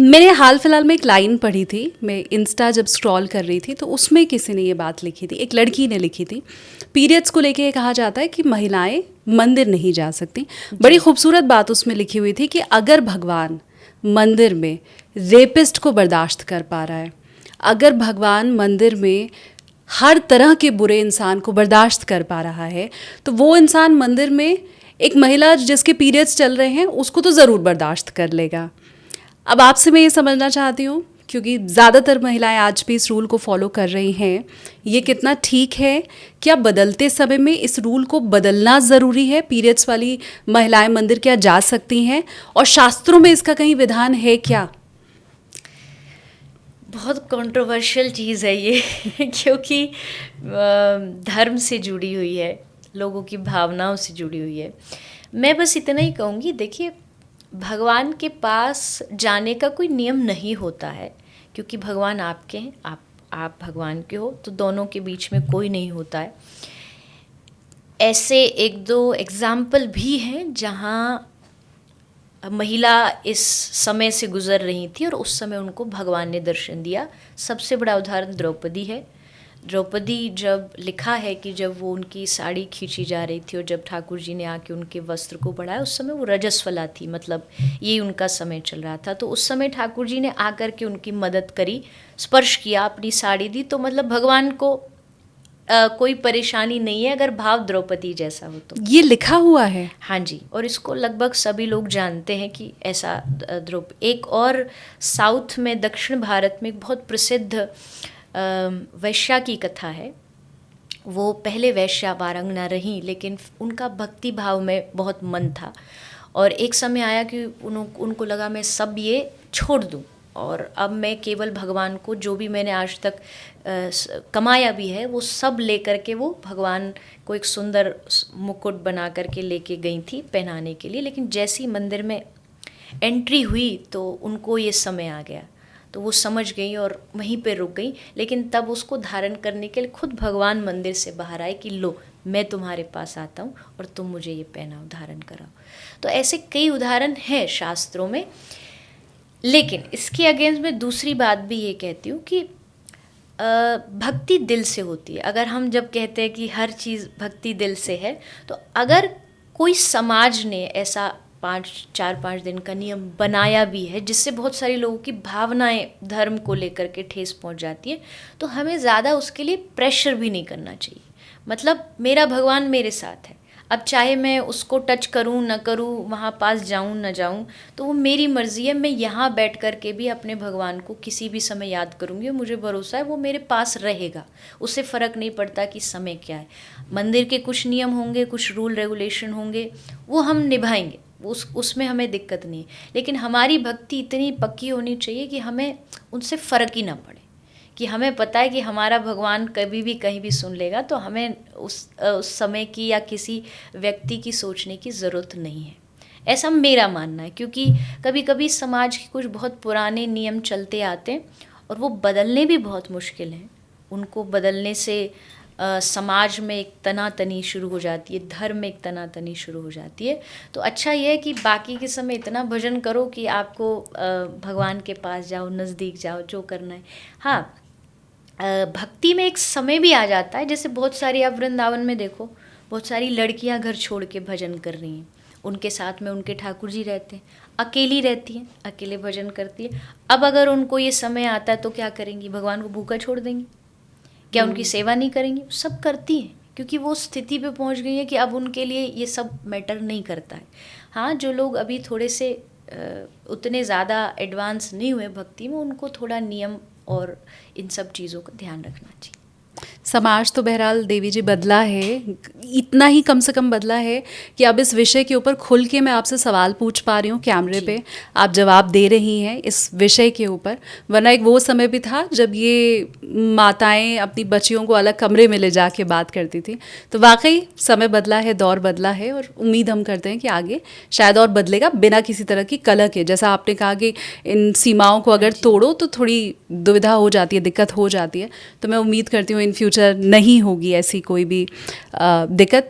मैंने हाल फिलहाल में एक लाइन पढ़ी थी, मैं इंस्टा जब स्क्रॉल कर रही थी तो उसमें किसी ने ये बात लिखी थी, एक लड़की ने लिखी थी। पीरियड्स को लेके ये कहा जाता है कि महिलाएं मंदिर नहीं जा सकती। बड़ी खूबसूरत बात उसमें लिखी हुई थी कि अगर भगवान मंदिर में रेपिस्ट को बर्दाश्त कर पा रहा है, अगर भगवान मंदिर में हर तरह के बुरे इंसान को बर्दाश्त कर पा रहा है, तो वो इंसान मंदिर में एक महिला जिसके पीरियड्स चल रहे हैं उसको तो ज़रूर बर्दाश्त कर लेगा। अब आपसे मैं ये समझना चाहती हूँ, क्योंकि ज़्यादातर महिलाएं आज भी इस रूल को फॉलो कर रही हैं, ये कितना ठीक है? क्या बदलते समय में इस रूल को बदलना ज़रूरी है? पीरियड्स वाली महिलाएं मंदिर क्या जा सकती हैं? और शास्त्रों में इसका कहीं विधान है क्या? बहुत कंट्रोवर्शियल चीज़ है ये क्योंकि धर्म से जुड़ी हुई है, लोगों की भावनाओं से जुड़ी हुई है। मैं बस इतना ही कहूँगी, देखिए, भगवान के पास जाने का कोई नियम नहीं होता है, क्योंकि भगवान आपके हैं, आप भगवान के हो, तो दोनों के बीच में कोई नहीं होता है। ऐसे एक दो एग्ज़ाम्पल भी हैं जहाँ महिला इस समय से गुज़र रही थी और उस समय उनको भगवान ने दर्शन दिया। सबसे बड़ा उदाहरण द्रौपदी है। द्रौपदी, जब लिखा है कि जब वो उनकी साड़ी खींची जा रही थी और जब ठाकुर जी ने आके उनके वस्त्र को बढ़ाया, उस समय वो रजस्वला थी, मतलब ये उनका समय चल रहा था। तो उस समय ठाकुर जी ने आकर के उनकी मदद करी, स्पर्श किया, अपनी साड़ी दी। तो मतलब भगवान को कोई परेशानी नहीं है अगर भाव द्रौपदी जैसा हो तो। ये लिखा हुआ है? हाँ जी, और इसको लगभग सभी लोग जानते हैं कि ऐसा एक और साउथ में, दक्षिण भारत में एक बहुत प्रसिद्ध वैश्या की कथा है। वो पहले वैश्या वारंगना रहीं, लेकिन उनका भक्ति भाव में बहुत मन था और एक समय आया कि उनको लगा मैं सब ये छोड़ दूँ और अब मैं केवल भगवान को, जो भी मैंने आज तक कमाया भी है, वो सब लेकर के वो भगवान को एक सुंदर मुकुट बना करके लेके गई थी पहनाने के लिए। लेकिन जैसी मंदिर में एंट्री हुई तो उनको ये समय आ गया, तो वो समझ गई और वहीं पे रुक गई। लेकिन तब उसको धारण करने के लिए खुद भगवान मंदिर से बाहर आए कि लो, मैं तुम्हारे पास आता हूँ और तुम मुझे ये पहनाओ, धारण कराओ। तो ऐसे कई उदाहरण हैं शास्त्रों में। लेकिन इसके अगेंस्ट में दूसरी बात भी ये कहती हूँ कि भक्ति दिल से होती है। अगर हम जब कहते हैं कि हर चीज़ भक्ति दिल से है, तो अगर कोई समाज ने ऐसा 4-5 दिन का नियम बनाया भी है जिससे बहुत सारे लोगों की भावनाएं धर्म को लेकर के ठेस पहुंच जाती है, तो हमें ज़्यादा उसके लिए प्रेशर भी नहीं करना चाहिए। मतलब मेरा भगवान मेरे साथ है, अब चाहे मैं उसको टच करूं न करूं, वहाँ पास जाऊं न जाऊं, तो वो मेरी मर्ज़ी है। मैं यहाँ बैठ कर के भी अपने भगवान को किसी भी समय याद करूँगी और मुझे भरोसा है वो मेरे पास रहेगा। उससे फ़र्क नहीं पड़ता कि समय क्या है। मंदिर के कुछ नियम होंगे, कुछ रूल रेगुलेशन होंगे, वो हम निभाएंगे, उसमें हमें दिक्कत नहीं। लेकिन हमारी भक्ति इतनी पक्की होनी चाहिए कि हमें उनसे फ़र्क ही ना पड़े, कि हमें पता है कि हमारा भगवान कभी भी कहीं भी सुन लेगा, तो हमें उस समय की या किसी व्यक्ति की सोचने की ज़रूरत नहीं है। ऐसा मेरा मानना है, क्योंकि कभी कभी समाज के कुछ बहुत पुराने नियम चलते आते हैं और वो बदलने भी बहुत मुश्किल हैं। उनको बदलने से समाज में एक तनातनी शुरू हो जाती है, धर्म में एक तनातनी शुरू हो जाती है। तो अच्छा ये है कि बाकी के समय इतना भजन करो कि आपको भगवान के पास जाओ, नज़दीक जाओ, जो करना है। हाँ, भक्ति में एक समय भी आ जाता है, जैसे बहुत सारी, आप वृंदावन में देखो, बहुत सारी लड़कियां घर छोड़ के भजन कर रही हैं, उनके साथ में उनके ठाकुर जी रहते हैं, अकेली रहती हैं, अकेले भजन करती है। अब अगर उनको ये समय आता है तो क्या करेंगी? भगवान को भूखा छोड़ देंगी क्या? उनकी सेवा नहीं करेंगी? सब करती हैं, क्योंकि वो स्थिति पे पहुंच गई है कि अब उनके लिए ये सब मैटर नहीं करता है। हाँ, जो लोग अभी थोड़े से उतने ज़्यादा एडवांस नहीं हुए भक्ति में, उनको थोड़ा नियम और इन सब चीज़ों का ध्यान रखना चाहिए। समाज तो बहरहाल देवी जी बदला है, इतना ही कम से कम बदला है कि अब इस विषय के ऊपर खुल के मैं आपसे सवाल पूछ पा रही हूँ, कैमरे पे आप जवाब दे रही हैं इस विषय के ऊपर। वरना एक वो समय भी था जब ये माताएं अपनी बच्चियों को अलग कमरे में ले जाके बात करती थी। तो वाकई समय बदला है, दौर बदला है और उम्मीद हम करते हैं कि आगे शायद और बदलेगा बिना किसी तरह की कलह के। जैसा आपने कहा कि इन सीमाओं को अगर तोड़ो तो थोड़ी दुविधा हो जाती है, दिक्कत हो जाती है। तो मैं उम्मीद करती हूँ इन फ्यूचर नहीं होगी ऐसी कोई भी दिक्कत।